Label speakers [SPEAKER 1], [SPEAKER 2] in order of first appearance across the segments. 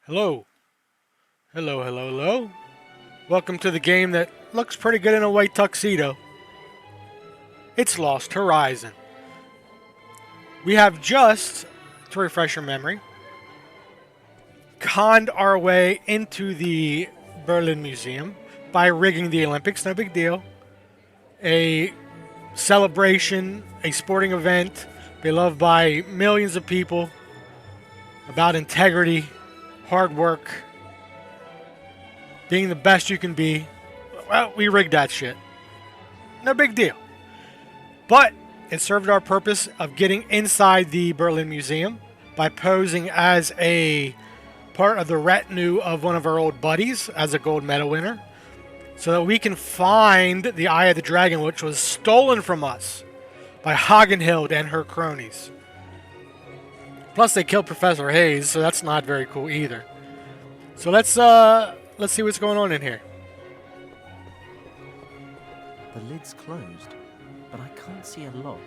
[SPEAKER 1] Hello. Hello, hello, hello. Welcome to the game that looks pretty good in a white tuxedo. It's Lost Horizon. We have just, to refresh your memory, conned our way into the Berlin Museum by rigging the Olympics. No big deal. A celebration, a sporting event beloved by millions of people about integrity, hard work, being the best you can be. Well, we rigged that shit. No big deal. But it served our purpose of getting inside the Berlin Museum by posing as a part of the retinue of one of our old buddies as a gold medal winner so that we can find the Eye of the Dragon, which was stolen from us by Hagenhild and her cronies. Plus, they killed Professor Hayes, so that's not very cool either. So let's see what's going on in here.
[SPEAKER 2] The lid's closed, but I can't see a lock.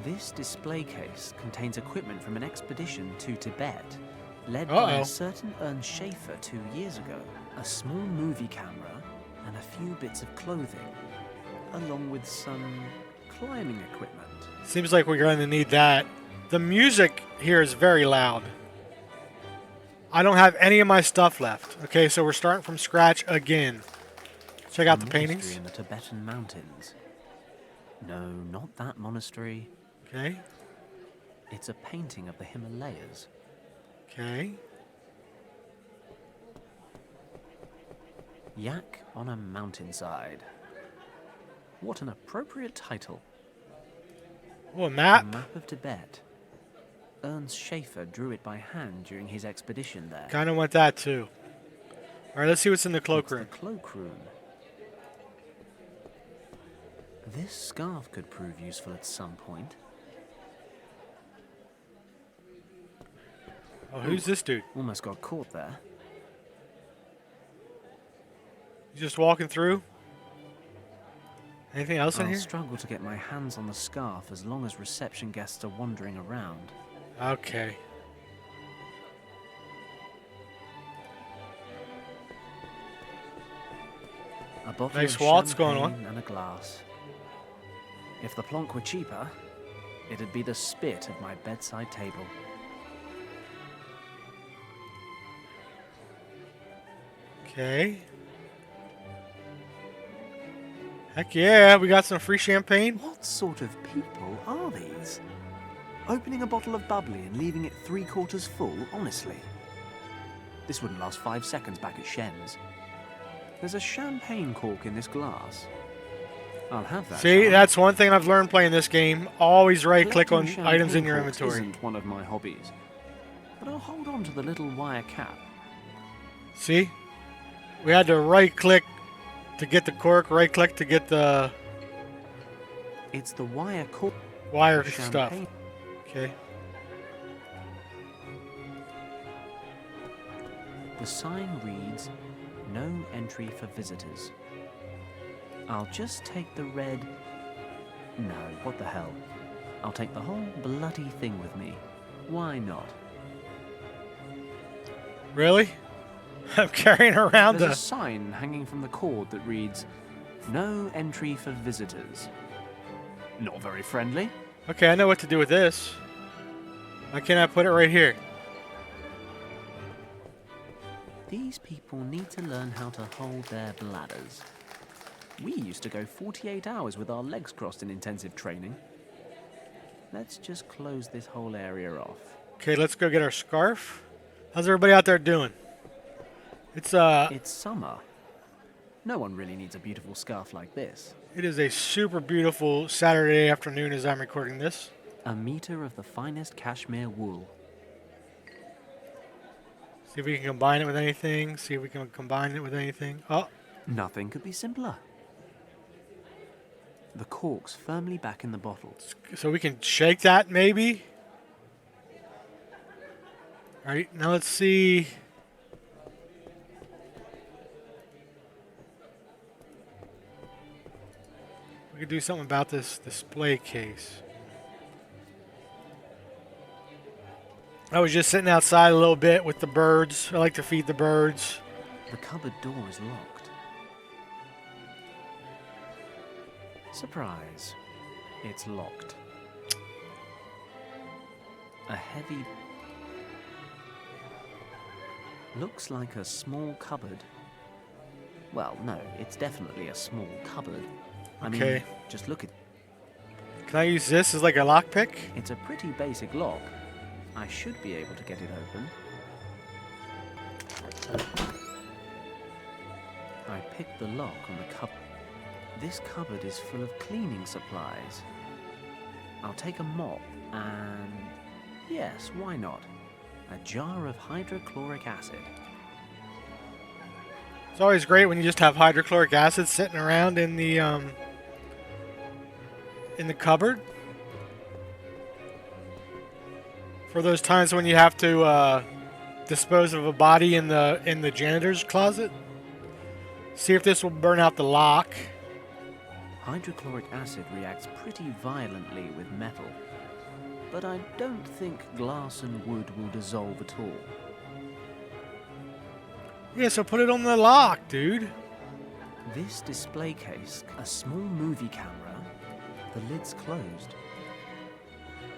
[SPEAKER 2] This display case contains equipment from an expedition to Tibet, led by a certain Ernst Schaefer 2 years ago. A small movie camera and a few bits of clothing, along with some climbing equipment.
[SPEAKER 1] Seems like we're going to need that. The music here is very loud. I don't have any of my stuff left. Okay, so we're starting from scratch again. Check out the paintings.
[SPEAKER 2] In the Tibetan mountains. No, not that monastery.
[SPEAKER 1] Okay.
[SPEAKER 2] It's a painting of the Himalayas.
[SPEAKER 1] Okay.
[SPEAKER 2] Yak on a mountainside. What an appropriate title.
[SPEAKER 1] Oh, a map.
[SPEAKER 2] A map of Tibet. Ernst Schaefer drew it by hand during his expedition there.
[SPEAKER 1] Kind of want that too. All right, let's see what's in the cloakroom.
[SPEAKER 2] The cloakroom. This scarf could prove useful at some point.
[SPEAKER 1] Oh, who's this dude?
[SPEAKER 2] Almost got caught there.
[SPEAKER 1] You just walking through? Anything else in
[SPEAKER 2] I'll
[SPEAKER 1] here?
[SPEAKER 2] struggle to get my hands on the scarf as long as reception guests are wandering around.
[SPEAKER 1] Okay.
[SPEAKER 2] A bottle
[SPEAKER 1] Nice
[SPEAKER 2] of
[SPEAKER 1] waltz
[SPEAKER 2] champagne
[SPEAKER 1] going on.
[SPEAKER 2] and a glass. If the plonk were cheaper, it'd be the spit of my bedside table.
[SPEAKER 1] Okay. Heck yeah, we got some free champagne.
[SPEAKER 2] What sort of people are these? Opening a bottle of bubbly and leaving it 3/4 full, honestly. This wouldn't last 5 seconds back at Shen's. There's a champagne cork in this glass. I'll have that.
[SPEAKER 1] See, that's one thing I've learned playing this game. Always right-click on
[SPEAKER 2] Collecting
[SPEAKER 1] items in your
[SPEAKER 2] champagne corks
[SPEAKER 1] inventory.
[SPEAKER 2] Isn't one of my hobbies, but I'll hold on to the little wire cap.
[SPEAKER 1] See? We had to right-click to get the cork, right-click to get the
[SPEAKER 2] It's the wire cork.
[SPEAKER 1] wire
[SPEAKER 2] Champagne.
[SPEAKER 1] stuff. Okay.
[SPEAKER 2] The sign reads, "No entry for visitors." I'll just take the red... No, what the hell. I'll take the whole bloody thing with me. Why not?
[SPEAKER 1] Really? I'm carrying around
[SPEAKER 2] There's a sign hanging from the cord that reads, "No entry for visitors." Not very friendly.
[SPEAKER 1] Okay, I know what to do with this. Why can't I put it right here?
[SPEAKER 2] These people need to learn how to hold their bladders. We used to go 48 hours with our legs crossed in intensive training. Let's just close this whole area off.
[SPEAKER 1] Okay, let's go get our scarf. How's everybody out there doing?
[SPEAKER 2] It's summer. No one really needs a beautiful scarf like this.
[SPEAKER 1] It is a super beautiful Saturday afternoon as I'm recording this.
[SPEAKER 2] A meter of the finest cashmere wool.
[SPEAKER 1] See if we can combine it with anything. See if we can combine it with anything. Oh,
[SPEAKER 2] Nothing could be simpler. The cork's firmly back in the bottle.
[SPEAKER 1] so we can shake that maybe. All right, now let's see. We could do something about this display case. I was just sitting outside a little bit with the birds. I like to feed the birds.
[SPEAKER 2] The cupboard door is locked. Surprise. It's locked. A heavy... Looks like a small cupboard. Well, no, it's definitely a small cupboard. I mean, just look at...
[SPEAKER 1] Can I use this as like a lockpick?
[SPEAKER 2] It's a pretty basic lock. I should be able to get it open. I picked the lock on the cupboard. This cupboard is full of cleaning supplies. I'll take a mop and... Yes, why not? A jar of hydrochloric acid.
[SPEAKER 1] It's always great when you just have hydrochloric acid sitting around in the cupboard. For those times when you have to dispose of a body in the janitor's closet. See if this will burn out the lock.
[SPEAKER 2] Hydrochloric acid reacts pretty violently with metal, but I don't think glass and wood will dissolve at all.
[SPEAKER 1] Yeah, so put it on the lock, dude.
[SPEAKER 2] This display case, a small movie camera, the lid's closed.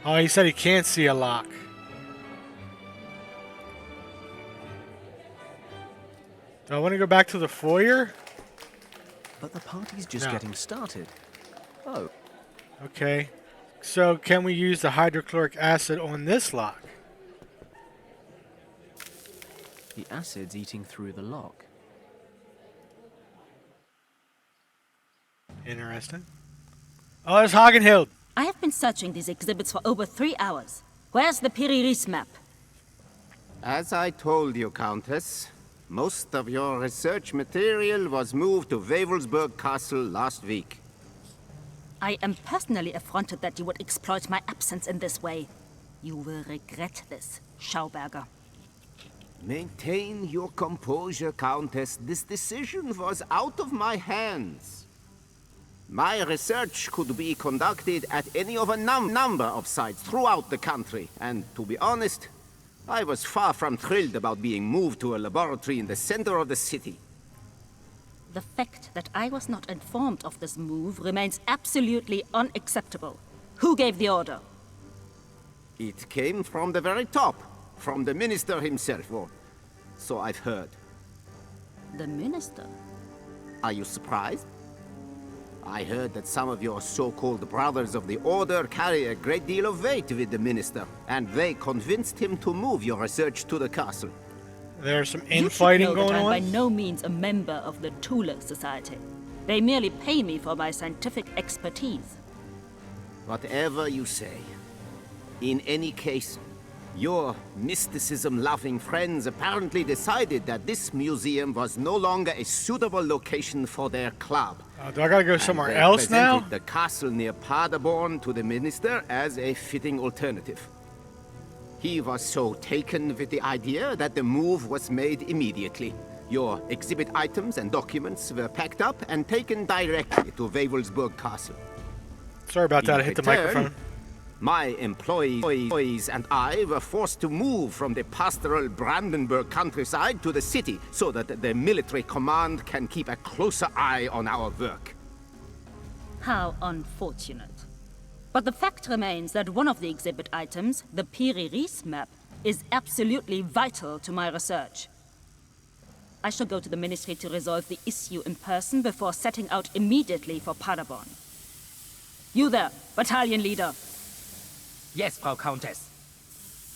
[SPEAKER 1] Oh, he said he can't see a lock. Do I want to go back to the foyer?
[SPEAKER 2] But the party's just getting started. Oh.
[SPEAKER 1] Okay. So can we use the hydrochloric acid on this lock?
[SPEAKER 2] The acid's eating through the lock.
[SPEAKER 1] Interesting. Oh, there's Hagenhild.
[SPEAKER 3] I have been searching these exhibits for over 3 hours. Where's the Piri map?
[SPEAKER 4] As I told you, Countess, most of your research material was moved to Wavelsburg Castle last week.
[SPEAKER 3] I am personally affronted that you would exploit my absence in this way. You will regret this, Schauberger.
[SPEAKER 4] Maintain your composure, Countess. This decision was out of my hands. My research could be conducted at any of a number of sites throughout the country, and to be honest, I was far from thrilled about being moved to a laboratory in the center of the city.
[SPEAKER 3] The fact that I was not informed of this move remains absolutely unacceptable. Who gave the order?
[SPEAKER 4] It came from the very top, from the minister himself, or so I've heard.
[SPEAKER 3] The minister?
[SPEAKER 4] Are you surprised? I heard that some of your so-called brothers of the Order carry a great deal of weight with the minister, and they convinced him to move your research to the castle.
[SPEAKER 1] There's some
[SPEAKER 3] You
[SPEAKER 1] infighting
[SPEAKER 3] should know
[SPEAKER 1] going
[SPEAKER 3] that I'm by
[SPEAKER 1] on.
[SPEAKER 3] no means a member of the Thule Society. They merely pay me for my scientific expertise.
[SPEAKER 4] Whatever you say. In any case, your mysticism-loving friends apparently decided that this museum was no longer a suitable location for their club.
[SPEAKER 1] Do I gotta go somewhere
[SPEAKER 4] They
[SPEAKER 1] else now?
[SPEAKER 4] presented the castle near Paderborn to the minister as a fitting alternative. He was so taken with the idea that the move was made immediately. Your exhibit items and documents were packed up and taken directly to Wavelsburg Castle.
[SPEAKER 1] Sorry about that, I
[SPEAKER 4] In
[SPEAKER 1] hit the
[SPEAKER 4] return,
[SPEAKER 1] microphone.
[SPEAKER 4] My employees and I were forced to move from the pastoral Brandenburg countryside to the city so that the military command can keep a closer eye on our work.
[SPEAKER 3] How unfortunate. But the fact remains that one of the exhibit items, the Piri map, is absolutely vital to my research. I shall go to the ministry to resolve the issue in person before setting out immediately for Paderborn. You there, battalion leader.
[SPEAKER 5] Yes, Frau Countess.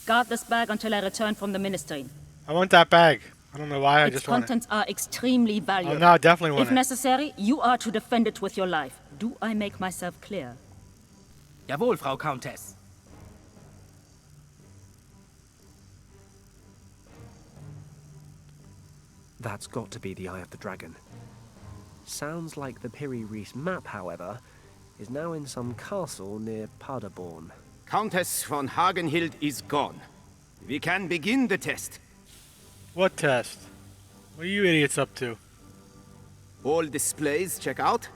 [SPEAKER 3] Guard this bag until I return from the ministry.
[SPEAKER 1] I want that bag. I don't know why, I
[SPEAKER 3] Its
[SPEAKER 1] just want it.
[SPEAKER 3] contents are extremely valuable.
[SPEAKER 1] Oh, no, I definitely want
[SPEAKER 3] If
[SPEAKER 1] it.
[SPEAKER 3] necessary, you are to defend it with your life. Do I make myself clear?
[SPEAKER 5] Jawohl, Frau Countess.
[SPEAKER 2] That's got to be the Eye of the Dragon. Sounds like the Piri Reis map, however, is now in some castle near Paderborn.
[SPEAKER 4] Countess von Hagenhild is gone. We can begin the test.
[SPEAKER 1] What test? What are you idiots up to?
[SPEAKER 4] All displays check out.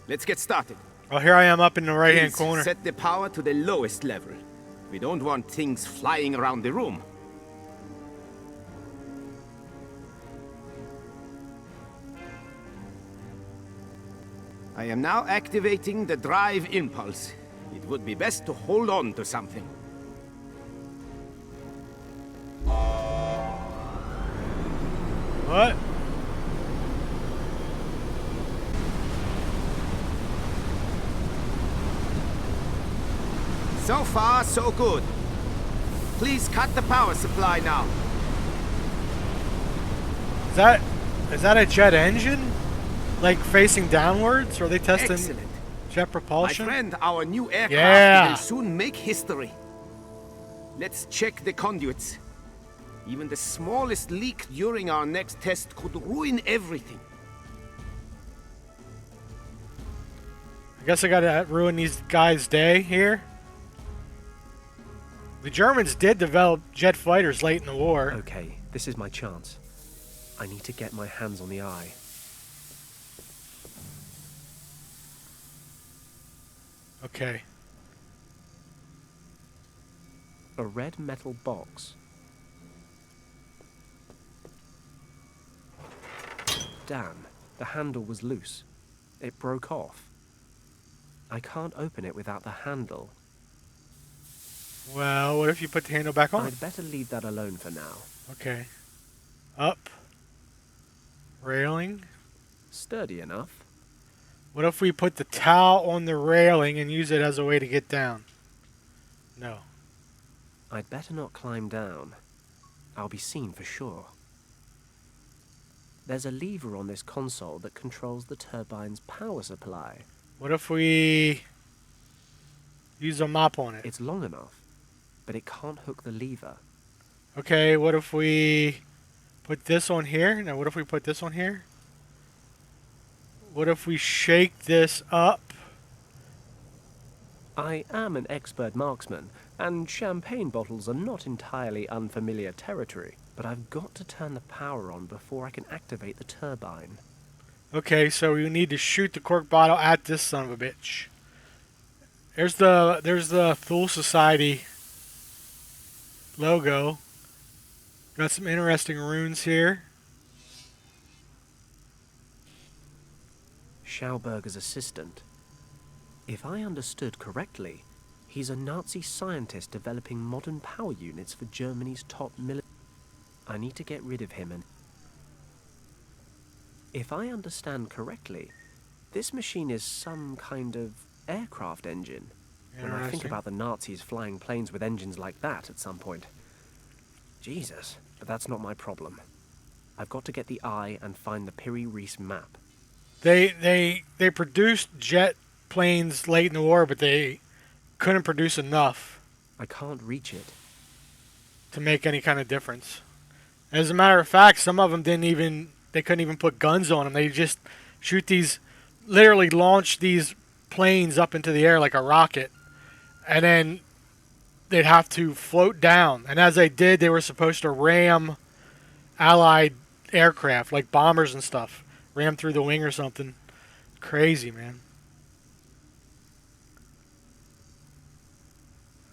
[SPEAKER 4] Let's get started.
[SPEAKER 1] Oh, here I am up in the right-hand
[SPEAKER 4] Please
[SPEAKER 1] corner.
[SPEAKER 4] set the power to the lowest level. We don't want things flying around the room. I am now activating the drive impulse. It would be best to hold on to something.
[SPEAKER 1] What?
[SPEAKER 4] So far, so good. Please cut the power supply now.
[SPEAKER 1] Is that a jet engine? Like facing downwards? Or are they testing
[SPEAKER 4] Excellent.
[SPEAKER 1] jet propulsion?
[SPEAKER 4] My friend, our new aircraft
[SPEAKER 1] Yeah.
[SPEAKER 4] will soon make history. Let's check the conduits. Even the smallest leak during our next test could ruin everything.
[SPEAKER 1] I guess I gotta ruin these guys' day here. The Germans did develop jet fighters late in the war.
[SPEAKER 2] Okay, this is my chance. I need to get my hands on the eye.
[SPEAKER 1] Okay.
[SPEAKER 2] A red metal box. Damn, the handle was loose. It broke off. I can't open it without the handle.
[SPEAKER 1] Well, what if you put the handle back on?
[SPEAKER 2] I'd better leave that alone for now.
[SPEAKER 1] Okay. Up. Railing.
[SPEAKER 2] Sturdy enough.
[SPEAKER 1] What if we put the towel on the railing and use it as a way to get down? No.
[SPEAKER 2] I'd better not climb down. I'll be seen for sure. There's a lever on this console that controls the turbine's power supply.
[SPEAKER 1] What if we use a mop on it?
[SPEAKER 2] It's long enough, but it can't hook the lever.
[SPEAKER 1] Okay, what if we put this on here? Now, what if we put this on here? What if we shake this up?
[SPEAKER 2] I am an expert marksman, and champagne bottles are not entirely unfamiliar territory, but I've got to turn the power on before I can activate the turbine.
[SPEAKER 1] Okay, so we need to shoot the cork bottle at this son of a bitch. There's the Fool Society logo. Got some interesting runes here.
[SPEAKER 2] Schauberger's assistant. If I understood correctly, he's a Nazi scientist developing modern power units for Germany's top military. I need to get rid of him and... If I understand correctly, this machine is some kind of aircraft engine. When I think about the Nazis flying planes with engines like that at some point. Jesus, but that's not my problem. I've got to get the eye and find the Piri-Reis map.
[SPEAKER 1] They produced jet planes late in the war, but they couldn't produce enough
[SPEAKER 2] I can't reach it.
[SPEAKER 1] to make any kind of difference. As a matter of fact, some of them they couldn't even put guns on them. They just literally launch these planes up into the air like a rocket, and then they'd have to float down. And as they did, they were supposed to ram Allied aircraft, like bombers and stuff. Ram through the wing or something. Crazy, man.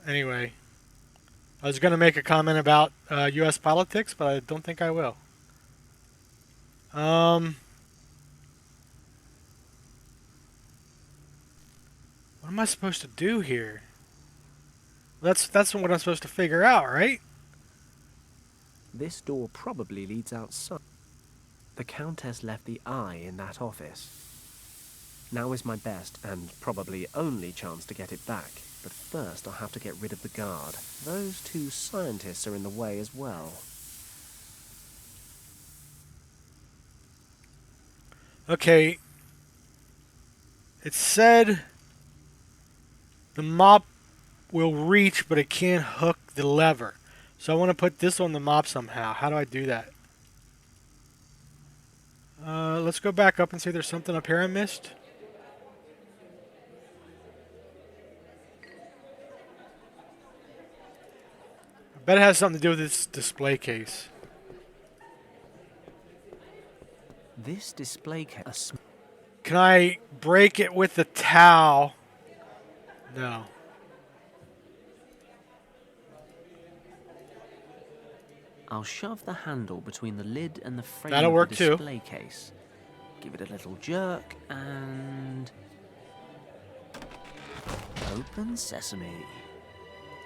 [SPEAKER 1] Anyway, I was going to make a comment about U.S. politics, but I don't think I will. What am I supposed to do here? That's what I'm supposed to figure out, right?
[SPEAKER 2] This door probably leads outside. The Countess left the eye in that office. Now is my best and probably only chance to get it back. But first I'll have to get rid of the guard. Those two scientists are in the way as well.
[SPEAKER 1] Okay. It said the mop will reach, but it can't hook the lever. So I want to put this on the mop somehow. How do I do that? Let's go back up and see if there's something up here I missed. I bet it has something to do with this display case.
[SPEAKER 2] This display case...
[SPEAKER 1] Can I break it with the towel? No.
[SPEAKER 2] I'll shove the handle between the lid and the frame
[SPEAKER 1] That'll
[SPEAKER 2] of
[SPEAKER 1] work
[SPEAKER 2] the
[SPEAKER 1] too.
[SPEAKER 2] display case. Give it a little jerk and... Open sesame.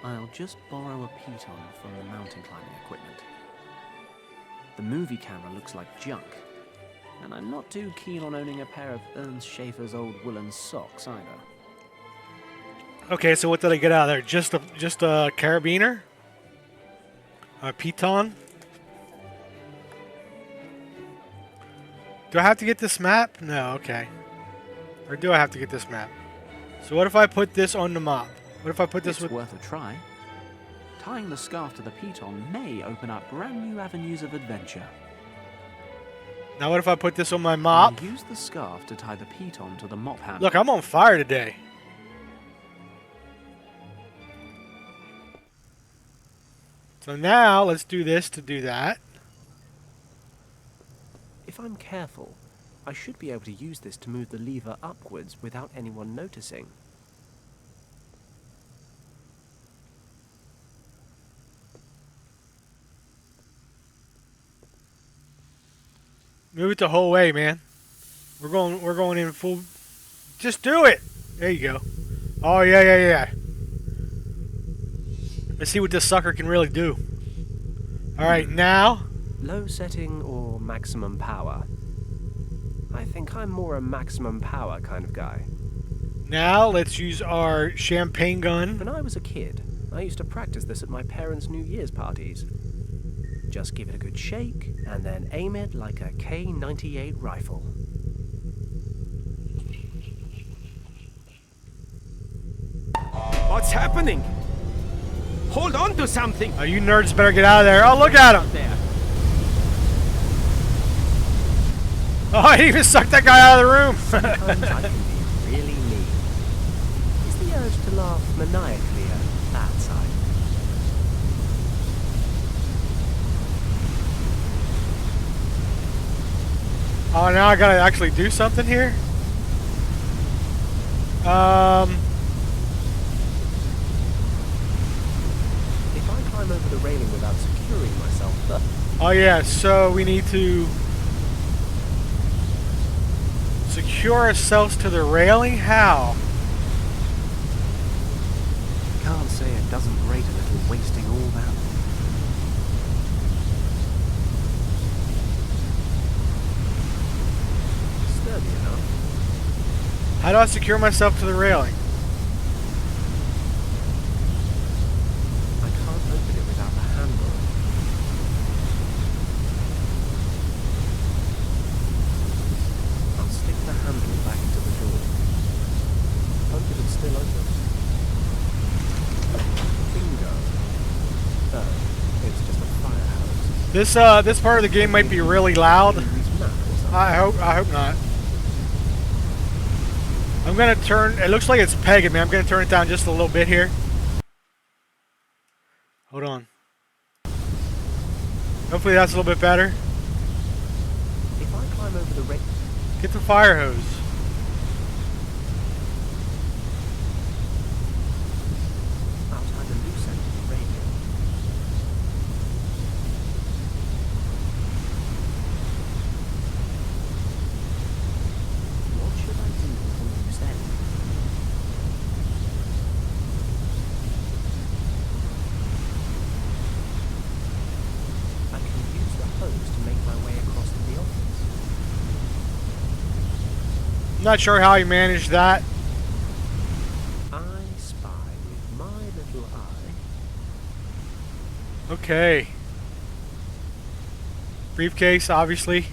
[SPEAKER 2] I'll just borrow a piton from the mountain climbing equipment. The movie camera looks like junk, and I'm not too keen on owning a pair of Ernst Schaefer's old woolen socks either.
[SPEAKER 1] Okay, so what did I get out of there? Just a carabiner? A piton? Do I have to get this map? No, okay. Or do I have to get this map? So what if I put this on the mop? What if I put this
[SPEAKER 2] It's
[SPEAKER 1] with...
[SPEAKER 2] worth a try. Tying the scarf to the piton may open up brand new avenues of adventure.
[SPEAKER 1] Now what if I put this on my mop?
[SPEAKER 2] Use the scarf to tie the piton to the mop handle.
[SPEAKER 1] Look, I'm on fire today. So now let's do this to do that.
[SPEAKER 2] If I'm careful, I should be able to use this to move the lever upwards without anyone noticing.
[SPEAKER 1] Move it the whole way, man. We're going in full. Just do it. There you go. Oh yeah. Let's see what this sucker can really do. All right, now.
[SPEAKER 2] Low setting or maximum power? I think I'm more a maximum power kind of guy.
[SPEAKER 1] Now let's use our champagne gun.
[SPEAKER 2] When I was a kid, I used to practice this at my parents' New Year's parties. Just give it a good shake, and then aim it like a K-98 rifle.
[SPEAKER 4] What's happening? Hold on to something!
[SPEAKER 1] Oh, you nerds better get out of there. Oh, look at him.
[SPEAKER 4] There.
[SPEAKER 1] Oh, he even sucked that guy out of the room.
[SPEAKER 2] Sometimes I can be really mean. Is the urge to laugh maniacally a bad side?
[SPEAKER 1] Oh, now I gotta actually do something here?
[SPEAKER 2] If I climb over the railing without securing myself...
[SPEAKER 1] Oh yeah, so we need to secure ourselves to the railing? How?
[SPEAKER 2] Can't say it doesn't grate a little wasting all that. Sturdy enough.
[SPEAKER 1] How do I secure myself to the railing?
[SPEAKER 2] I can't open it without the handle. I'll stick the handle back into the door. Hope if it's still open. Bingo. Oh, it's just a fire hose.
[SPEAKER 1] This part of the game might be really loud.
[SPEAKER 2] Map or something.
[SPEAKER 1] I hope not. I'm gonna turn. It looks like it's pegging me. I'm gonna turn it down just a little bit here. Hold on. Hopefully that's a little bit better.
[SPEAKER 2] If I climb over the railing...
[SPEAKER 1] Get the fire hose.
[SPEAKER 2] I'll tie the loose end to the railing. What should I do with the loose end? I can use the hose to make my way across to the office.
[SPEAKER 1] Not sure how he managed that.
[SPEAKER 2] I spy with my little eye.
[SPEAKER 1] Okay. Briefcase, obviously.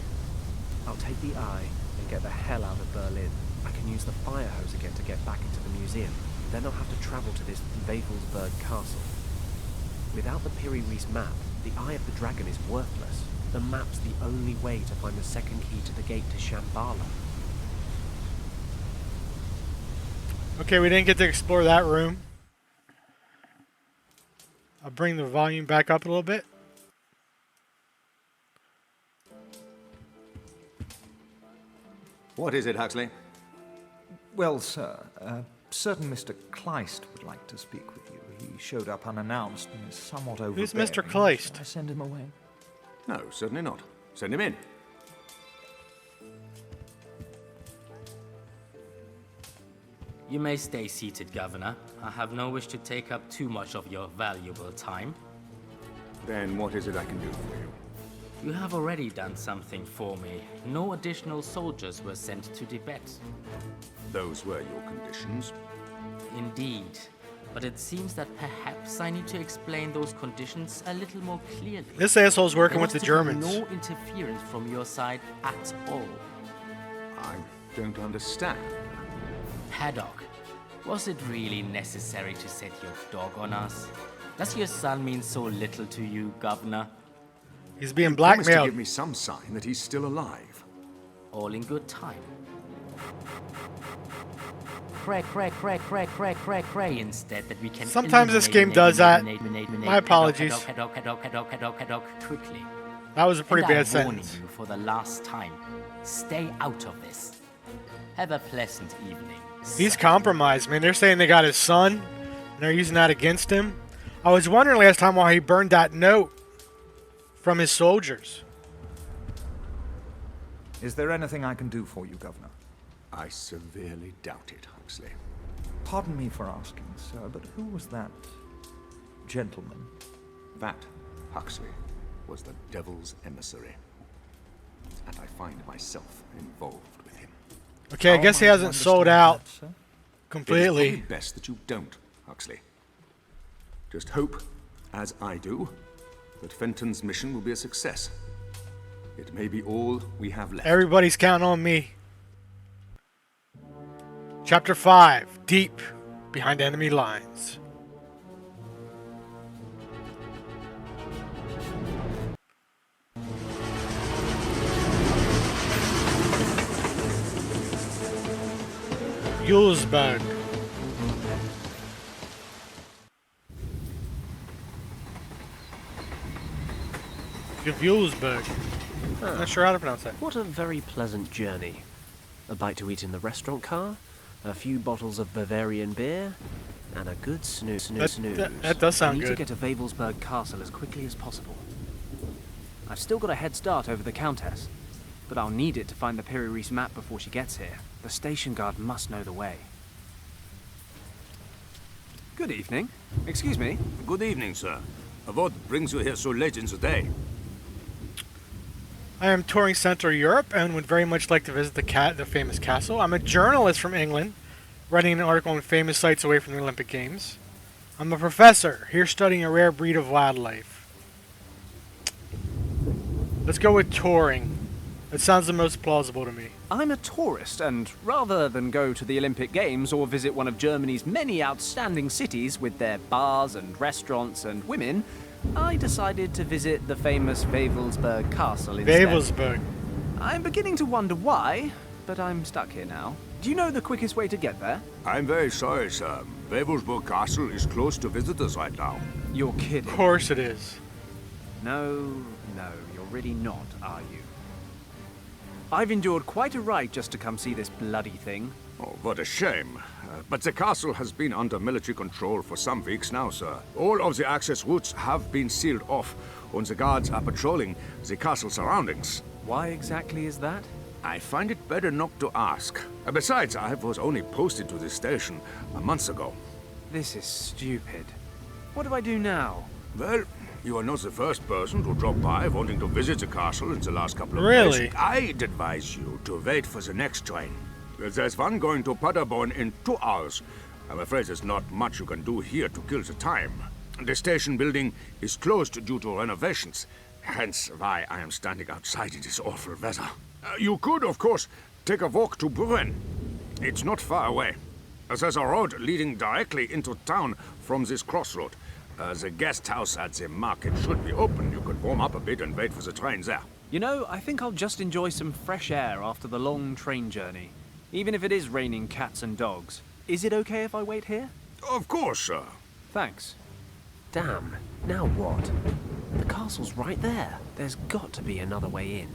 [SPEAKER 2] I'll take the eye and get the hell out of Berlin. I can use the fire hose again to get back into the museum. Then I'll have to travel to this Wavelsberg castle. Without the Piri map, the Eye of the Dragon is worthless. The map's the only way to find the second key to the gate to Shambhala.
[SPEAKER 1] Okay, we didn't get to explore that room. I'll bring the volume back up a little bit.
[SPEAKER 6] What is it, Huxley?
[SPEAKER 7] Well, sir, a certain Mr. Kleist would like to speak with you. He showed up unannounced and is somewhat overbearing.
[SPEAKER 1] Mr. Kleist?
[SPEAKER 7] Shall I send him away?
[SPEAKER 6] No, certainly not. Send him in.
[SPEAKER 5] You may stay seated, Governor. I have no wish to take up too much of your valuable time.
[SPEAKER 6] Then what is it I can do for you?
[SPEAKER 5] You have already done something for me. No additional soldiers were sent to Tibet.
[SPEAKER 6] Those were your conditions.
[SPEAKER 5] Indeed. But it seems that perhaps I need to explain those conditions a little more clearly.
[SPEAKER 1] This asshole's working
[SPEAKER 5] There
[SPEAKER 1] with the
[SPEAKER 5] was to be
[SPEAKER 1] Germans.
[SPEAKER 5] no interference from your side at all.
[SPEAKER 6] I don't understand.
[SPEAKER 5] Haddock, was it really necessary to set your dog on us? Does your son mean so little to you, Governor?
[SPEAKER 1] He's being
[SPEAKER 6] Promise to
[SPEAKER 1] blackmailed.
[SPEAKER 6] give me some sign that he's still alive.
[SPEAKER 5] All in good time. Pray, pray, pray, pray, pray, pray, pray instead that we can.
[SPEAKER 1] Sometimes this game does that. My apologies.
[SPEAKER 5] Quickly.
[SPEAKER 1] That was a pretty bad
[SPEAKER 5] I'm warning
[SPEAKER 1] sentence.
[SPEAKER 5] you for the last time. Stay out of this. Have a pleasant evening.
[SPEAKER 1] He's
[SPEAKER 5] son.
[SPEAKER 1] compromised, man. They're saying they got his son, and they're using that against him. I was wondering last time why he burned that note from his soldiers.
[SPEAKER 7] Is there anything I can do for you, Governor?
[SPEAKER 6] I severely doubt it, Huxley.
[SPEAKER 7] Pardon me for asking, sir, but who was that gentleman?
[SPEAKER 6] That, Huxley, was the devil's emissary. And I find myself involved with him.
[SPEAKER 1] Okay, I
[SPEAKER 7] How
[SPEAKER 1] guess he
[SPEAKER 7] am I to
[SPEAKER 1] hasn't sold
[SPEAKER 7] understand
[SPEAKER 1] out
[SPEAKER 7] that, sir?
[SPEAKER 6] It is
[SPEAKER 1] completely.
[SPEAKER 6] probably best that you don't, Huxley. Just hope, as I do, that Fenton's mission will be a success. It may be all we have left.
[SPEAKER 1] Everybody's counting on me. Chapter 5. Deep behind enemy lines. Julesburg. Julesburg. I'm not sure how to pronounce that.
[SPEAKER 8] What a very pleasant journey. A bite to eat in the restaurant car, a few bottles of Bavarian beer, and a good snooze.
[SPEAKER 1] That does sound
[SPEAKER 2] I need
[SPEAKER 1] good.
[SPEAKER 2] to get to Wavelsburg Castle as quickly as possible. I've still got a head start over the Countess, but I'll need it to find the Piri map before she gets here. The station guard must know the way. Good evening. Excuse me.
[SPEAKER 9] Good evening, sir. What brings you here so late in the day?
[SPEAKER 1] I am touring Central Europe and would very much like to visit the famous castle. I'm a journalist from England, writing an article on famous sites away from the Olympic Games. I'm a professor, here studying a rare breed of wildlife. Let's go with touring. That sounds the most plausible to me.
[SPEAKER 2] I'm a tourist, and rather than go to the Olympic Games or visit one of Germany's many outstanding cities with their bars and restaurants and women, I decided to visit the famous Wavelsburg Castle instead.
[SPEAKER 1] Wavelsburg.
[SPEAKER 2] I'm beginning to wonder why, but I'm stuck here now. Do you know the quickest way to get there?
[SPEAKER 9] I'm very sorry, sir. Wavelsburg Castle is closed to visitors right now.
[SPEAKER 2] You're kidding.
[SPEAKER 1] Of course it is.
[SPEAKER 2] No, you're really not, are you? I've endured quite a ride just to come see this bloody thing.
[SPEAKER 9] Oh, what a shame. But the castle has been under military control for some weeks now, sir. All of the access routes have been sealed off, and the guards are patrolling the castle surroundings.
[SPEAKER 2] Why exactly is that?
[SPEAKER 9] I find it better not to ask. Besides, I was only posted to this station a month ago.
[SPEAKER 2] This is stupid. What do I do now?
[SPEAKER 9] Well, you are not the first person to drop by wanting to visit the castle in the last couple of
[SPEAKER 1] Really?
[SPEAKER 9] days. I'd advise you to wait for the next train. There's one going to Paderborn in 2 hours. I'm afraid there's not much you can do here to kill the time. The station building is closed due to renovations, hence why I am standing outside in this awful weather. You could, of course, take a walk to Brünn. It's not far away. There's a road leading directly into town from this crossroad. The guest house at the market should be open. You could warm up a bit and wait for the train there.
[SPEAKER 2] You know, I think I'll just enjoy some fresh air after the long train journey. Even if it is raining cats and dogs. Is it okay if I wait here?
[SPEAKER 9] Of course, sir.
[SPEAKER 2] Thanks.
[SPEAKER 8] Damn, now what? The castle's right there. There's got to be another way in.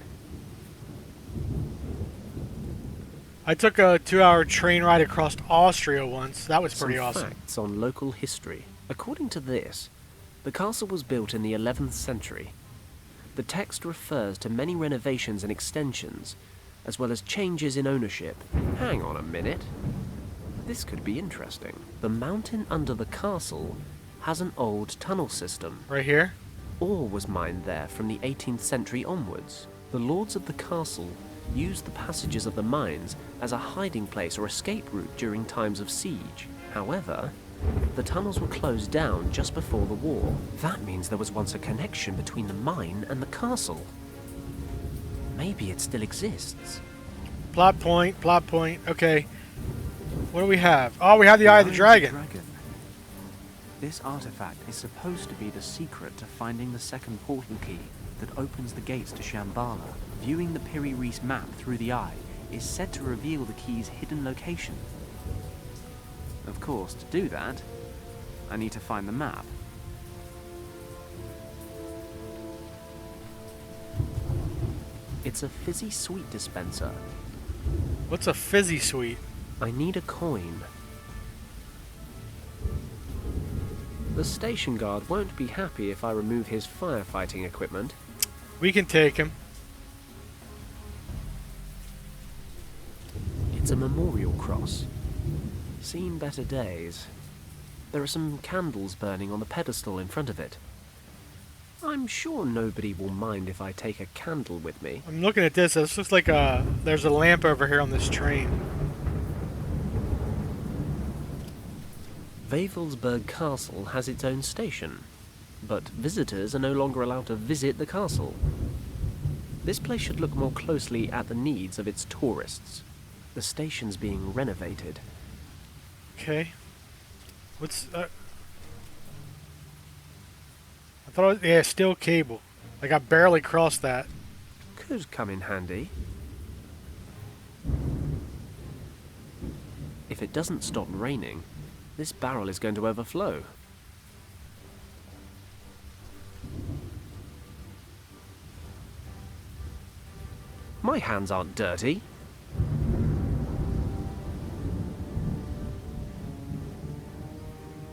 [SPEAKER 1] I took a 2-hour train ride across Austria once. That was pretty
[SPEAKER 8] Some
[SPEAKER 1] awesome.
[SPEAKER 8] facts on local history. According to this, the castle was built in the 11th century. The text refers to many renovations and extensions, as well as changes in ownership. Hang on a minute. This could be interesting. The mountain under the castle has an old tunnel system.
[SPEAKER 1] Right here?
[SPEAKER 8] Ore was mined there from the 18th century onwards. The lords of the castle used the passages of the mines as a hiding place or escape route during times of siege. However, the tunnels were closed down just before the war. That means there was once a connection between the mine and the castle. Maybe it still exists.
[SPEAKER 1] Plot point, plot point. Okay. What do we have? Oh, we have the Eye of the Dragon.
[SPEAKER 2] This artifact is supposed to be the secret to finding the second portal key that opens the gates to Shambhala. Viewing the Piri Reis map through the eye is said to reveal the key's hidden location. Of course, to do that, I need to find the map.
[SPEAKER 8] It's a fizzy sweet dispenser.
[SPEAKER 1] What's a fizzy sweet?
[SPEAKER 8] I need a coin. The station guard won't be happy if I remove his firefighting equipment.
[SPEAKER 1] We can take him.
[SPEAKER 8] It's a memorial cross. Seen better days. There are some candles burning on the pedestal in front of it. I'm sure nobody will mind if I take a candle with me.
[SPEAKER 1] I'm looking at this. This looks like there's a lamp over here on this train.
[SPEAKER 8] Wavelsberg Castle has its own station, but visitors are no longer allowed to visit the castle. This place should look more closely at the needs of its tourists. The station's being renovated.
[SPEAKER 1] Okay. What's... I thought it was... Yeah, steel cable. Like, I barely crossed that.
[SPEAKER 8] Could come in handy. If it doesn't stop raining, this barrel is going to overflow. My hands aren't dirty.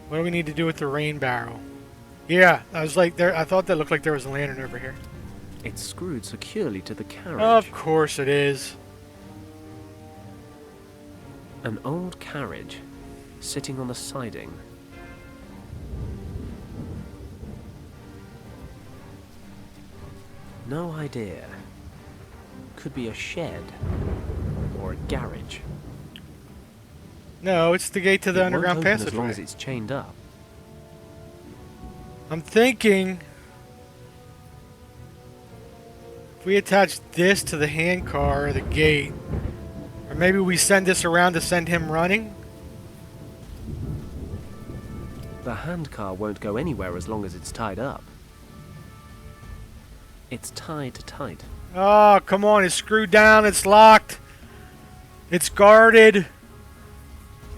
[SPEAKER 1] What do we need to do with the rain barrel? Yeah, I was like, I thought that looked like there was a lantern over here.
[SPEAKER 8] It's screwed securely to the carriage.
[SPEAKER 1] Of course it is.
[SPEAKER 8] An old carriage, sitting on the siding. No idea. Could be a shed or a garage.
[SPEAKER 1] No, it's the gate to the
[SPEAKER 8] It
[SPEAKER 1] underground
[SPEAKER 8] won't open as long
[SPEAKER 1] passageway.
[SPEAKER 8] as it's chained up.
[SPEAKER 1] I'm thinking if we attach this to the handcar or the gate, or maybe we send this around to send him running.
[SPEAKER 8] The handcar won't go anywhere as long as it's tied up. It's tied tight.
[SPEAKER 1] Oh, come on, it's screwed down, it's locked, it's guarded,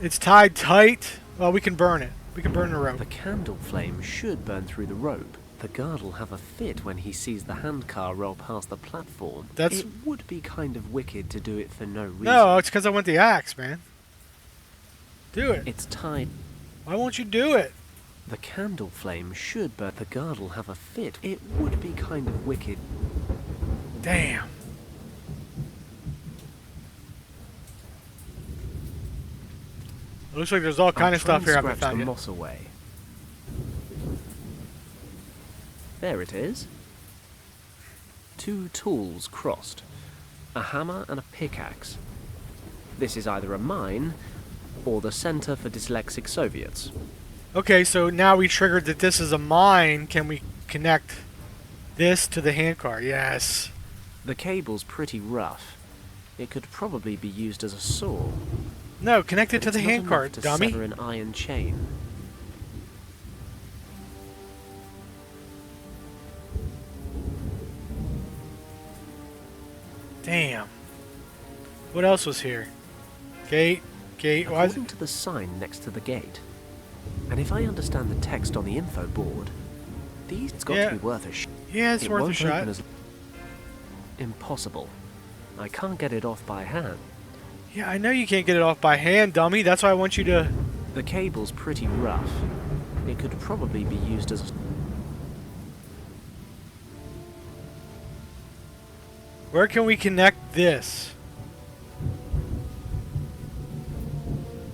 [SPEAKER 1] it's tied tight. Well, we can burn it. We can burn the rope.
[SPEAKER 8] The candle flame should burn through the rope. The guard will have a fit when he sees the handcar roll past the platform.
[SPEAKER 1] That's...
[SPEAKER 8] It would be kind of wicked to do it for no reason.
[SPEAKER 1] No, it's because I want the axe, man. Do it.
[SPEAKER 8] It's tied.
[SPEAKER 1] Why won't you do it?
[SPEAKER 8] The candle flame should burn. The guard will have a fit. It would be kind of wicked.
[SPEAKER 1] Damn. It looks like there's all kind of stuff here I haven't
[SPEAKER 8] Scratch
[SPEAKER 1] found
[SPEAKER 8] the
[SPEAKER 1] yet.
[SPEAKER 8] moss away. There it is. 2 tools crossed. A hammer and a pickaxe. This is either a mine or the Center for Dyslexic Soviets.
[SPEAKER 1] Okay, so now we triggered that this is a mine. Can we connect this to the handcar? Yes.
[SPEAKER 8] The cable's pretty rough. It could probably be used as a saw.
[SPEAKER 1] No, connect it to
[SPEAKER 8] But
[SPEAKER 1] the
[SPEAKER 8] it's not
[SPEAKER 1] handcar,
[SPEAKER 8] enough to
[SPEAKER 1] dummy.
[SPEAKER 8] sever an iron chain.
[SPEAKER 1] Damn. What else was here? Gate. Gate. Why is
[SPEAKER 8] According to the sign next to the gate, and if I understand the text on the info board, these it's got
[SPEAKER 1] Yeah.
[SPEAKER 8] to be worth a
[SPEAKER 1] Yeah, it's
[SPEAKER 8] it
[SPEAKER 1] worth a
[SPEAKER 8] won't
[SPEAKER 1] shot.
[SPEAKER 8] open as... Impossible. I can't get it off by hand.
[SPEAKER 1] Yeah, I know you can't get it off by hand, dummy. That's why I want you to...
[SPEAKER 8] The cable's pretty rough. It could probably be used as a...
[SPEAKER 1] Where can we connect this?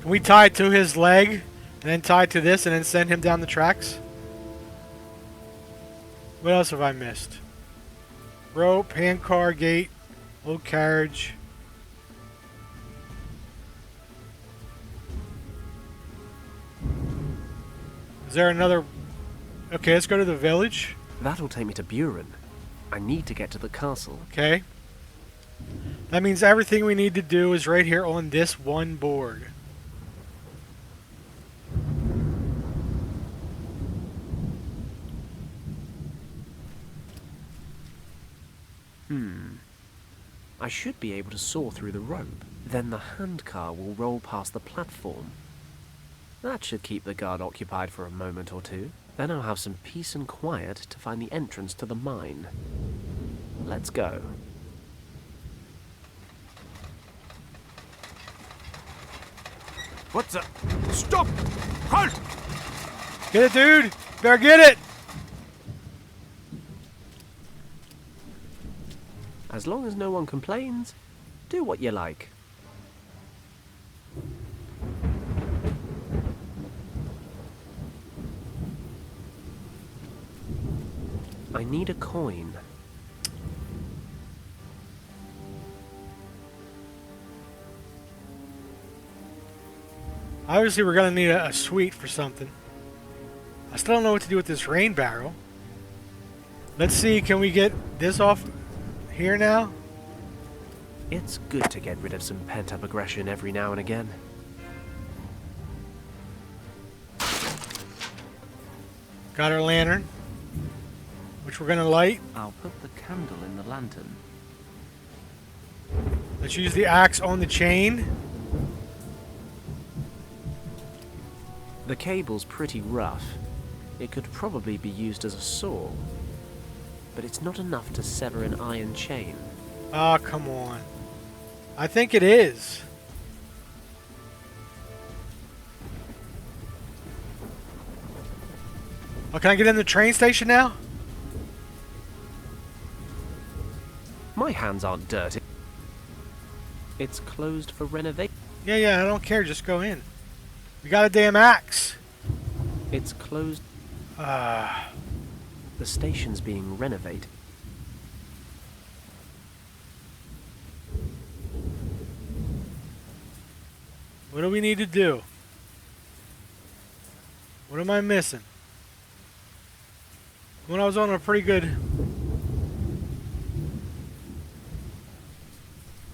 [SPEAKER 1] Can we tie it to his leg, and then tie it to this, and then send him down the tracks? What else have I missed? Rope, handcar, gate, old carriage. Is there another... Okay, let's go to the village.
[SPEAKER 8] That'll take me to Buren. I need to get to the castle.
[SPEAKER 1] Okay. That means everything we need to do is right here on this one board.
[SPEAKER 8] I should be able to saw through the rope. Then the handcar will roll past the platform. That should keep the guard occupied for a moment or two. Then I'll have some peace and quiet to find the entrance to the mine. Let's go.
[SPEAKER 9] What the? Stop! Halt!
[SPEAKER 1] Get it, dude! Better get it!
[SPEAKER 8] As long as no one complains, do what you like. I need a coin.
[SPEAKER 1] Obviously, we're gonna need a suite for something. I still don't know what to do with this rain barrel. Let's see, can we get this off here now?
[SPEAKER 8] It's good to get rid of some pent-up aggression every now and again.
[SPEAKER 1] Got our lantern, which we're gonna light.
[SPEAKER 2] I'll put the candle in the lantern.
[SPEAKER 1] Let's use the axe on the chain.
[SPEAKER 8] The cable's pretty rough. It could probably be used as a saw, but it's not enough to sever an iron chain.
[SPEAKER 1] Ah, come on. I think it is. Oh, can I get in the train station now?
[SPEAKER 8] My hands aren't dirty. It's closed for renovation.
[SPEAKER 1] Yeah, I don't care. Just go in. We got a damn axe.
[SPEAKER 8] It's closed. The station's being renovated.
[SPEAKER 1] What do we need to do? What am I missing? When I was on a pretty good...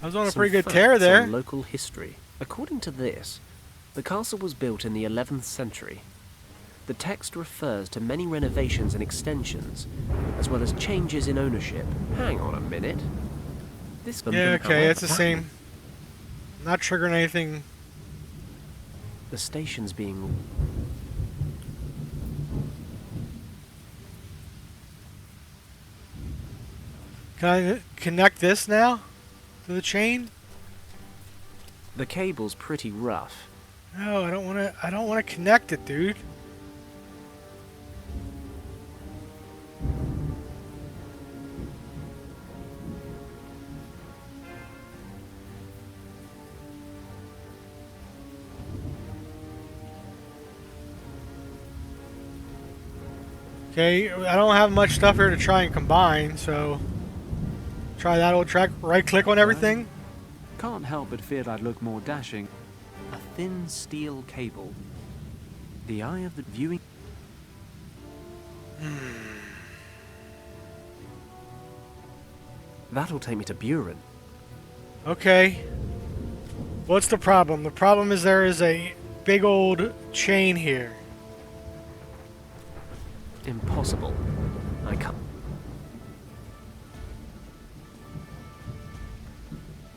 [SPEAKER 1] I was on a pretty good tear there.
[SPEAKER 8] On local history. According to this, the castle was built in the 11th century. The text refers to many renovations and extensions, as well as changes in ownership. Hang on a minute. This
[SPEAKER 1] yeah, okay, it's the same. Not triggering anything.
[SPEAKER 8] The station's being...
[SPEAKER 1] Can I connect this now to the chain?
[SPEAKER 8] The cable's pretty rough.
[SPEAKER 1] No, I don't want to. I don't want to connect it, dude. Okay, I don't have much stuff here to try and combine, so try that old track. Right click on everything.
[SPEAKER 2] Can't help but feel I'd look more dashing. A thin steel cable. The eye of the viewing...
[SPEAKER 8] That'll take me to Buren.
[SPEAKER 1] Okay. What's the problem? The problem is there is a big old chain here.
[SPEAKER 8] Impossible. I can't.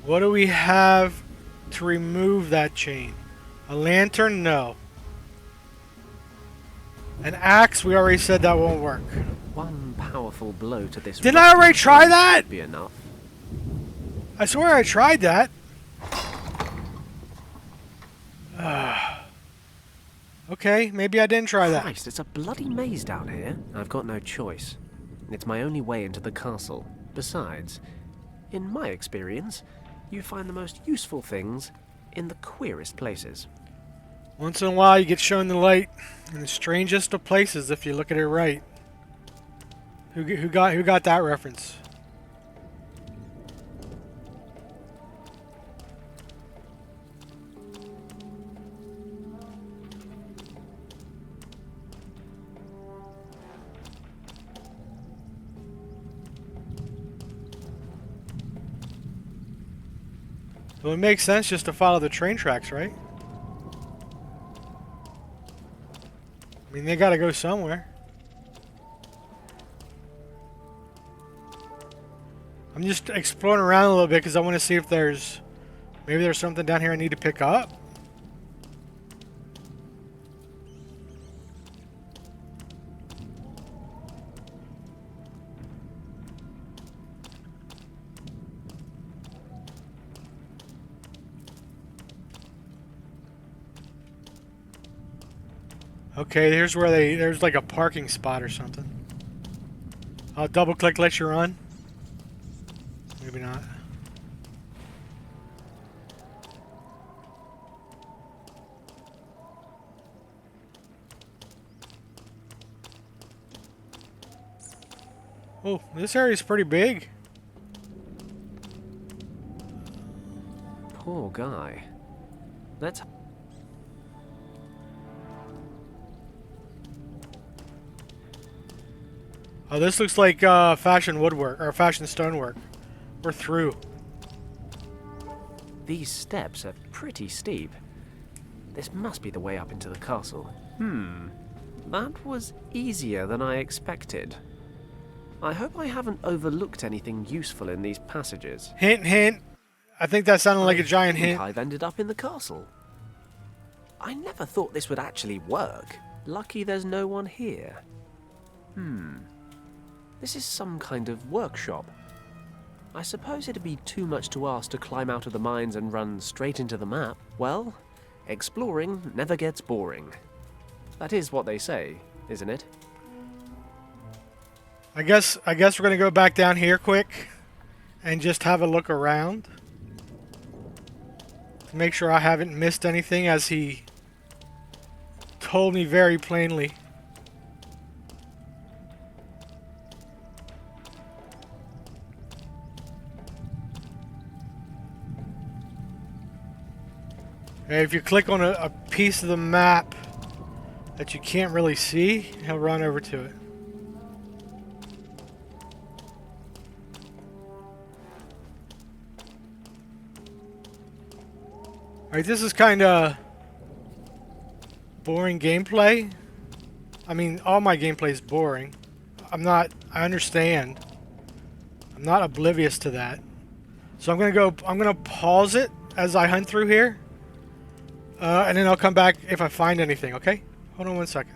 [SPEAKER 1] What do we have to remove that chain? A lantern? No. An axe? We already said that won't work.
[SPEAKER 8] One powerful blow to this...
[SPEAKER 1] Didn't I already try that?
[SPEAKER 8] ...would be enough.
[SPEAKER 1] I swear I tried that. Okay, maybe I didn't try that.
[SPEAKER 8] Christ, it's a bloody maze down here. I've got no choice. It's my only way into the castle. Besides, in my experience, you find the most useful things in the queerest places.
[SPEAKER 1] Once in a while, you get shown the light in the strangest of places if you look at it right. Who got that reference? Well, it makes sense just to follow the train tracks, right? I mean, they gotta go somewhere. I'm just exploring around a little bit because I want to see if maybe there's something down here I need to pick up. Okay, here's where there's like a parking spot or something. I'll double click, let you run. Maybe not. Oh, this area's pretty big.
[SPEAKER 8] Poor guy. Let's...
[SPEAKER 1] Oh, this looks like fashion woodwork, or fashion stonework. We're through.
[SPEAKER 8] These steps are pretty steep. This must be the way up into the castle. That was easier than I expected. I hope I haven't overlooked anything useful in these passages.
[SPEAKER 1] Hint, hint. I think that sounded like a giant hint.
[SPEAKER 8] I've ended up in the castle. I never thought this would actually work. Lucky there's no one here. This is some kind of workshop. I suppose it'd be too much to ask to climb out of the mines and run straight into the map. Well, exploring never gets boring. That is what they say, isn't it?
[SPEAKER 1] I guess we're gonna go back down here quick and just have a look around to make sure I haven't missed anything, as he told me very plainly. Okay, if you click on a piece of the map that you can't really see, he'll run over to it. Alright, this is kind of boring gameplay. I mean, all my gameplay is boring. I understand. I'm not oblivious to that. So I'm gonna pause it as I hunt through here. And then I'll come back if I find anything, okay? Hold on one second.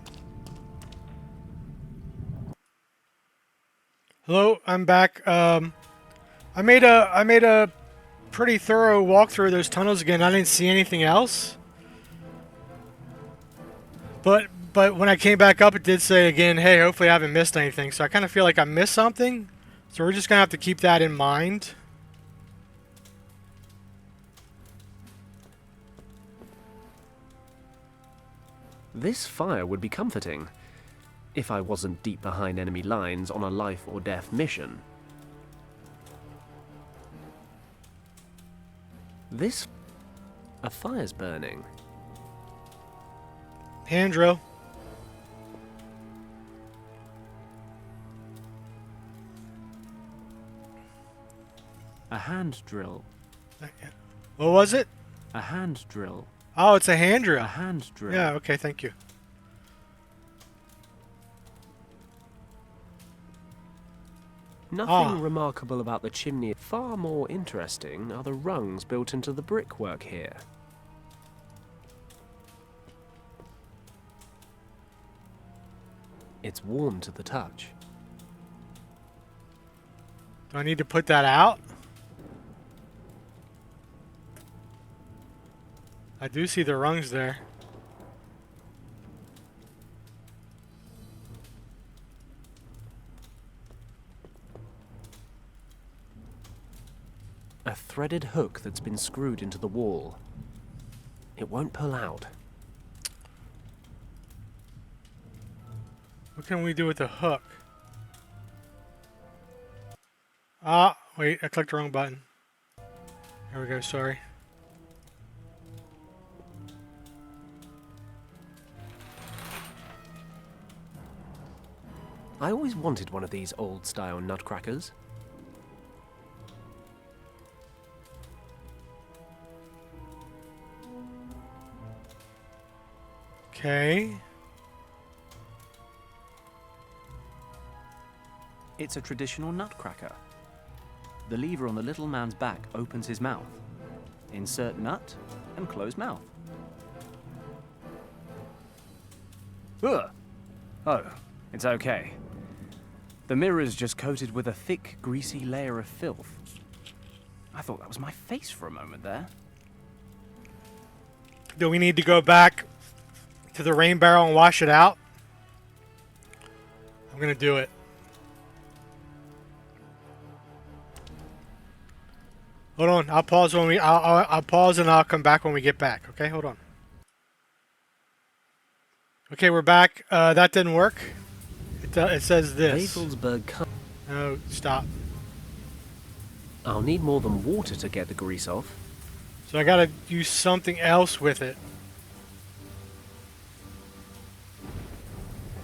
[SPEAKER 1] Hello, I'm back. I made a pretty thorough walkthrough of those tunnels again. I didn't see anything else. But when I came back up, it did say again, hey, hopefully I haven't missed anything. So I kind of feel like I missed something. So we're just going to have to keep that in mind.
[SPEAKER 8] This fire would be comforting, if I wasn't deep behind enemy lines on a life or death mission. A fire's burning.
[SPEAKER 1] Hand drill.
[SPEAKER 2] A hand drill.
[SPEAKER 1] What was it?
[SPEAKER 2] A hand drill.
[SPEAKER 1] Oh, it's a hand drill.
[SPEAKER 2] A hand drill.
[SPEAKER 1] Yeah, okay, thank you.
[SPEAKER 8] Nothing remarkable about the chimney. Far more interesting are the rungs built into the brickwork here. It's warm to the touch.
[SPEAKER 1] Do I need to put that out? I do see the rungs there.
[SPEAKER 8] A threaded hook that's been screwed into the wall. It won't pull out.
[SPEAKER 1] What can we do with the hook? Ah, wait, I clicked the wrong button. There we go, sorry.
[SPEAKER 8] I always wanted one of these old-style nutcrackers.
[SPEAKER 1] Okay.
[SPEAKER 2] It's a traditional nutcracker. The lever on the little man's back opens his mouth. Insert nut and close mouth. Ugh. Oh, it's okay. The mirror's just coated with a thick, greasy layer of filth. I thought that was my face for a moment there.
[SPEAKER 1] Do we need to go back to the rain barrel and wash it out? I'm gonna do it. Hold on, I'll pause when I'll pause and I'll come back when we get back. Okay, hold on. Okay, we're back. That didn't work. It says this. No, stop.
[SPEAKER 8] I'll need more than water to get the grease off.
[SPEAKER 1] So I gotta use something else with it.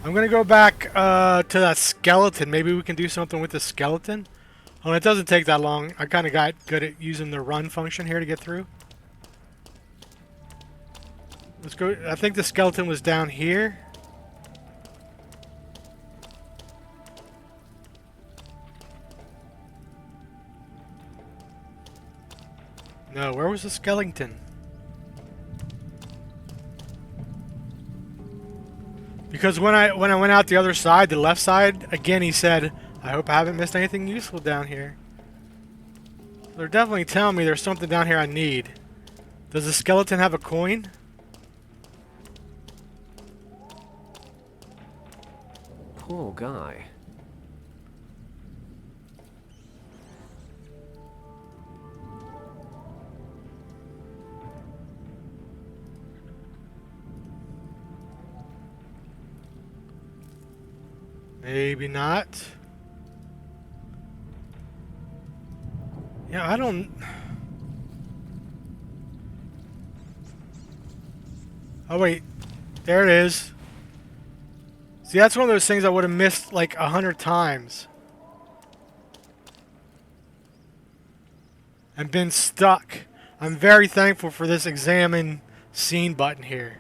[SPEAKER 1] I'm gonna go back to that skeleton. Maybe we can do something with the skeleton. Oh, it doesn't take that long. I kind of got good at using the run function here to get through. Let's go. I think the skeleton was down here. No, where was the skeleton? Because when I went out the other side, the left side, again he said, I hope I haven't missed anything useful down here. They're definitely telling me there's something down here I need. Does the skeleton have a coin?
[SPEAKER 8] Poor guy.
[SPEAKER 1] Maybe not. Yeah, I don't... Oh wait, there it is. See, that's one of those things I would have missed like 100 times. And been stuck. I'm very thankful for this examine scene button here.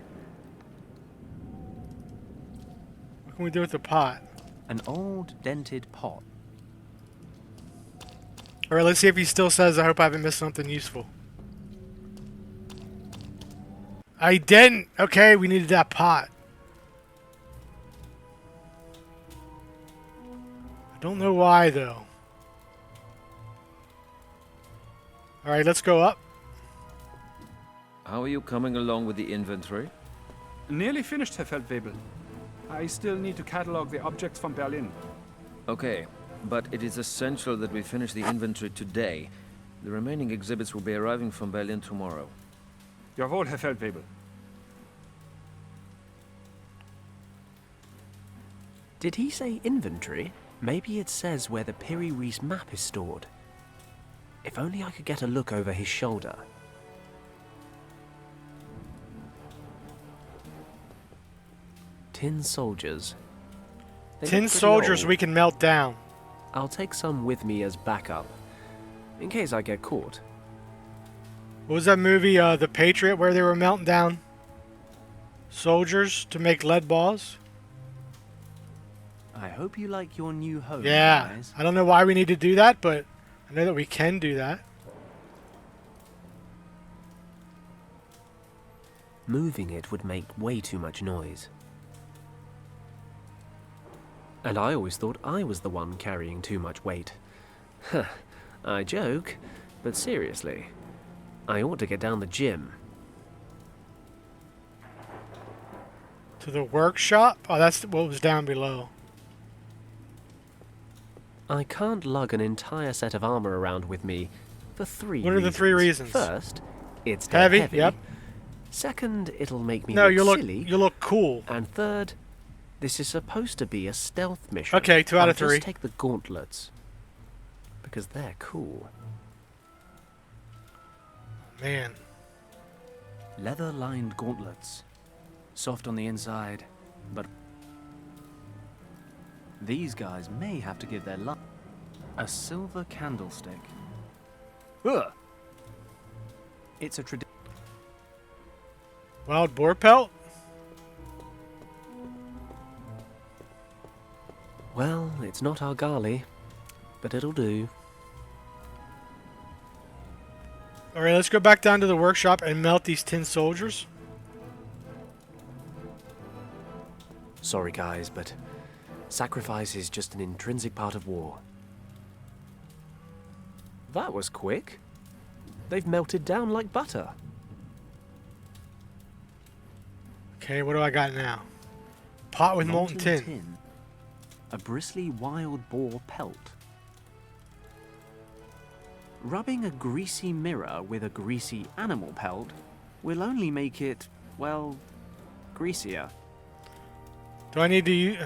[SPEAKER 1] What can we do with the pot?
[SPEAKER 2] An old dented pot.
[SPEAKER 1] Alright, let's see if he still says, I hope I haven't missed something useful. I didn't! Okay, we needed that pot. I don't know why, though. Alright, let's go up.
[SPEAKER 10] How are you coming along with the inventory?
[SPEAKER 11] Nearly finished, Herr Feldwebel. I still need to catalog the objects from Berlin.
[SPEAKER 10] Okay, but it is essential that we finish the inventory today. The remaining exhibits will be arriving from Berlin tomorrow.
[SPEAKER 11] Jawohl, Herr Feldwebel.
[SPEAKER 8] Did he say inventory? Maybe it says where the Piri Reis map is stored. If only I could get a look over his shoulder. Tin soldiers.
[SPEAKER 1] Tin soldiers we can melt down.
[SPEAKER 8] I'll take some with me as backup, in case I get caught.
[SPEAKER 1] What was that movie, The Patriot, where they were melting down soldiers to make lead balls?
[SPEAKER 2] I hope you like your new home,
[SPEAKER 1] Yeah,
[SPEAKER 2] guys.
[SPEAKER 1] I don't know why we need to do that, but I know that we can do that.
[SPEAKER 8] Moving it would make way too much noise. And I always thought I was the one carrying too much weight. Huh, I joke, but seriously, I ought to get down the gym.
[SPEAKER 1] To the workshop? Oh, that's what was down below.
[SPEAKER 8] I can't lug an entire set of armor around with me For 3
[SPEAKER 1] What are the 3 reasons?
[SPEAKER 8] First, it's dead
[SPEAKER 1] Heavy,
[SPEAKER 8] heavy.
[SPEAKER 1] yep.
[SPEAKER 8] Second, it'll make me
[SPEAKER 1] No,
[SPEAKER 8] look silly.
[SPEAKER 1] you look cool.
[SPEAKER 8] And third, this is supposed to be a stealth mission.
[SPEAKER 1] Okay, 2 out of 3.
[SPEAKER 8] Just take the gauntlets. Because they're cool.
[SPEAKER 1] Man.
[SPEAKER 2] Leather-lined gauntlets. Soft on the inside, but these guys may have to give their life. A silver candlestick. Ugh! It's a tradition.
[SPEAKER 1] Wild boar pelt?
[SPEAKER 8] Well, it's not Argali, but it'll do.
[SPEAKER 1] Alright, let's go back down to the workshop and melt these tin soldiers.
[SPEAKER 8] Sorry guys, but sacrifice is just an intrinsic part of war. That was quick. They've melted down like butter.
[SPEAKER 1] Okay, what do I got now? Pot with molten tin.
[SPEAKER 2] A bristly wild boar pelt. Rubbing a greasy mirror with a greasy animal pelt will only make it, well, greasier.
[SPEAKER 1] Do I need to use...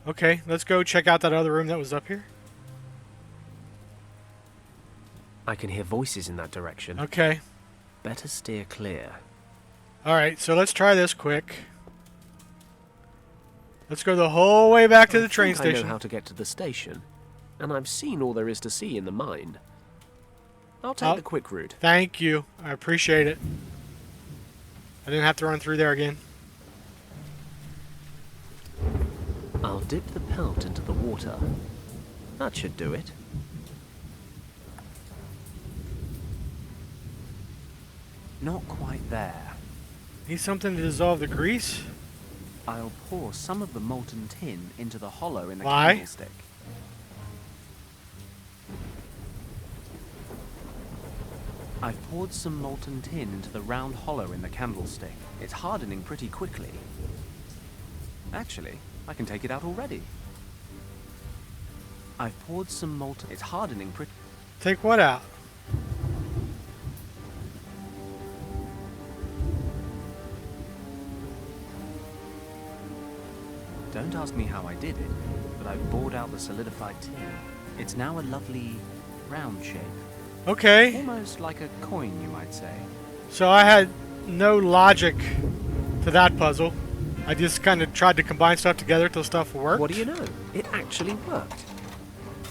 [SPEAKER 1] Okay, let's go check out that other room that was up here.
[SPEAKER 8] I can hear voices in that direction.
[SPEAKER 1] Okay.
[SPEAKER 8] Better steer clear.
[SPEAKER 1] Alright, so let's try this quick. Let's go the whole way back to the train station.
[SPEAKER 8] I know how to get to the station, and I've seen all there is to see in the mine. I'll take the quick route.
[SPEAKER 1] Thank you. I appreciate it. I didn't have to run through there again.
[SPEAKER 8] I'll dip the pelt into the water. That should do it.
[SPEAKER 2] Not quite there.
[SPEAKER 1] Need something to dissolve the grease?
[SPEAKER 2] I'll pour some of the molten tin into the hollow in the
[SPEAKER 1] Why?
[SPEAKER 2] candlestick. I've poured some molten tin into the round hollow in the candlestick. It's hardening pretty quickly. Actually, I can take it out already. I've poured some molten... It's hardening pretty...
[SPEAKER 1] Take what out?
[SPEAKER 2] Don't ask me how I did it, but I've bored out the solidified tin. It's now a lovely round shape.
[SPEAKER 1] Okay.
[SPEAKER 2] Almost like a coin, you might say.
[SPEAKER 1] So I had no logic to that puzzle. I just kind of tried to combine stuff together till stuff worked.
[SPEAKER 8] What do you know? It actually worked.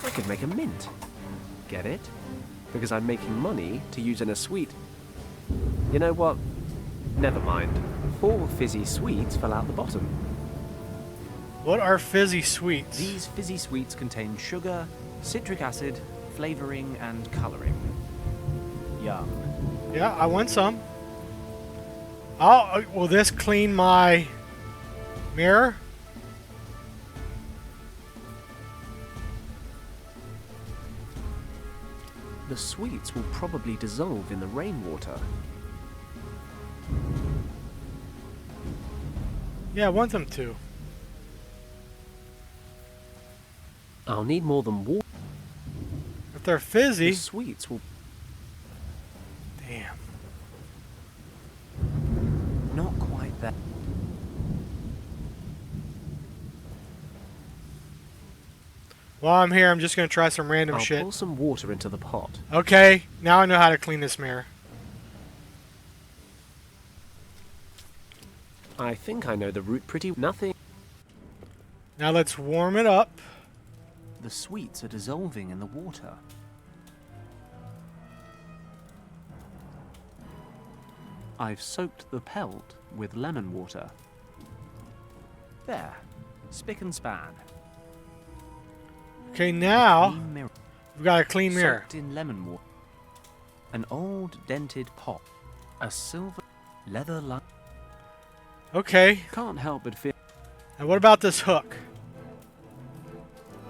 [SPEAKER 8] I could make a mint. Get it? Because I'm making money to use in a sweet. You know what? Never mind. 4 fizzy sweets fell out the bottom.
[SPEAKER 1] What are fizzy sweets?
[SPEAKER 2] These fizzy sweets contain sugar, citric acid, flavoring, and coloring. Yum.
[SPEAKER 1] Yeah, I want some. Will this clean my mirror?
[SPEAKER 8] The sweets will probably dissolve in the rainwater.
[SPEAKER 1] Yeah, I want them to.
[SPEAKER 8] I'll need more than water.
[SPEAKER 1] If they're fizzy...
[SPEAKER 8] The sweets will...
[SPEAKER 1] Damn.
[SPEAKER 2] Not quite that.
[SPEAKER 1] While I'm here, I'm just going to try some random
[SPEAKER 8] I'll
[SPEAKER 1] shit.
[SPEAKER 8] pour some water into the pot.
[SPEAKER 1] Okay, now I know how to clean this mirror.
[SPEAKER 8] I think I know the route pretty... Nothing.
[SPEAKER 1] Now let's warm it up.
[SPEAKER 2] The sweets are dissolving in the water. I've soaked the pelt with lemon water. There. Spick and span.
[SPEAKER 1] Okay, now
[SPEAKER 2] Clean mirror.
[SPEAKER 1] we've got a clean mirror.
[SPEAKER 2] Soaked in lemon water. An old dented pot. A silver leather line.
[SPEAKER 1] Okay,
[SPEAKER 2] Can't help but feel.
[SPEAKER 1] and what about this hook?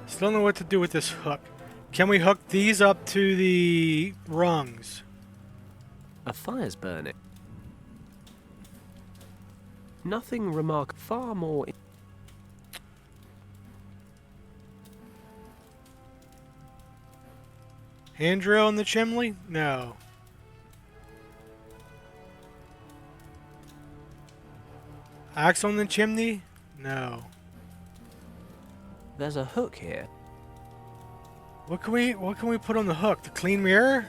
[SPEAKER 1] Still don't know what to do with this hook. Can we hook these up to the rungs?
[SPEAKER 8] A fire's burning. Nothing far more...
[SPEAKER 1] Hand drill in the chimney? No. Axe on the chimney? No.
[SPEAKER 8] There's a hook here.
[SPEAKER 1] What can we put on the hook? The clean mirror?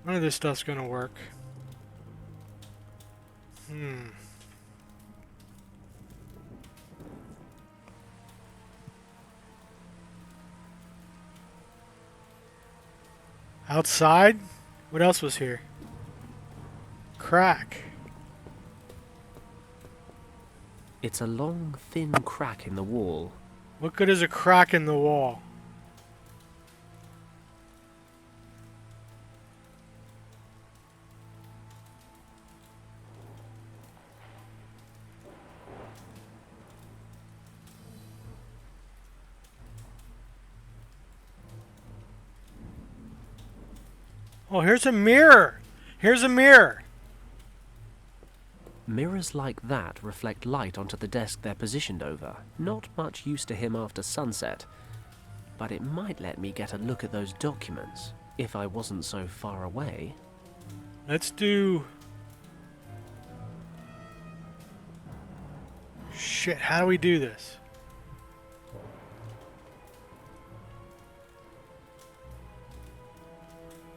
[SPEAKER 1] None of this stuff's gonna work. Outside? What else was here? Crack.
[SPEAKER 8] It's a long, thin crack in the wall.
[SPEAKER 1] What good is a crack in the wall? Oh, here's a mirror. Here's a mirror.
[SPEAKER 8] Mirrors like that reflect light onto the desk they're positioned over. Not much use to him after sunset. But it might let me get a look at those documents, if I wasn't so far away.
[SPEAKER 1] Let's do... Shit, how do we do this?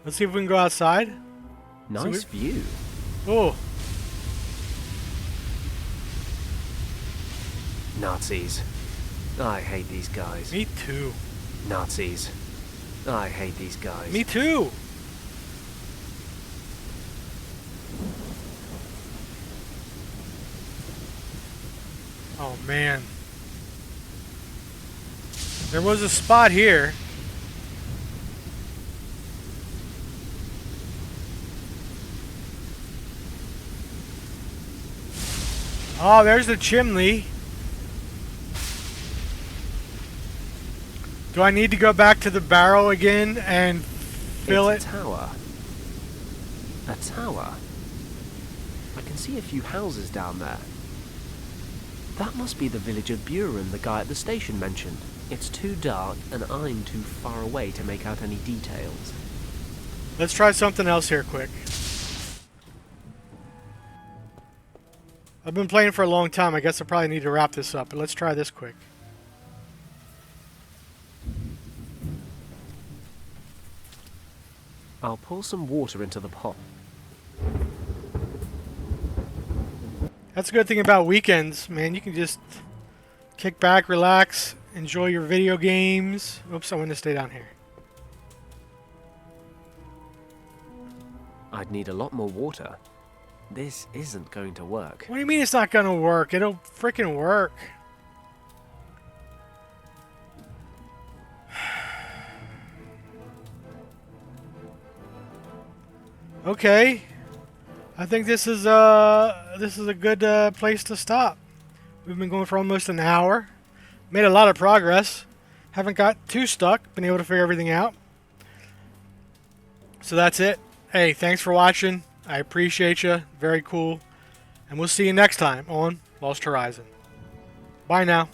[SPEAKER 1] Let's see if we can go outside.
[SPEAKER 8] Nice view.
[SPEAKER 1] Oh.
[SPEAKER 8] Nazis. I hate these guys.
[SPEAKER 1] Me too.
[SPEAKER 8] Nazis. I hate these guys.
[SPEAKER 1] Me too. Oh man. There was a spot here. Oh, there's the chimney. Do I need to go back to the barrel again and fill
[SPEAKER 8] it's
[SPEAKER 1] it?
[SPEAKER 8] A tower. A tower? I can see a few houses down there. That must be the village of Buren the guy at the station mentioned. It's too dark and I'm too far away to make out any details.
[SPEAKER 1] Let's try something else here quick. I've been playing for a long time. I guess I probably need to wrap this up, but let's try this quick.
[SPEAKER 8] I'll pour some water into the pot.
[SPEAKER 1] That's a good thing about weekends, man. You can just kick back, relax, enjoy your video games. Oops, I want to stay down here.
[SPEAKER 8] I'd need a lot more water. This isn't going to work.
[SPEAKER 1] What do you mean it's not going to work? It'll freaking work. Okay. I think this is a good place to stop. We've been going for almost an hour. Made a lot of progress. Haven't got too stuck. Been able to figure everything out. So that's it. Hey, thanks for watching. I appreciate you. Very cool. And we'll see you next time on Lost Horizon. Bye now.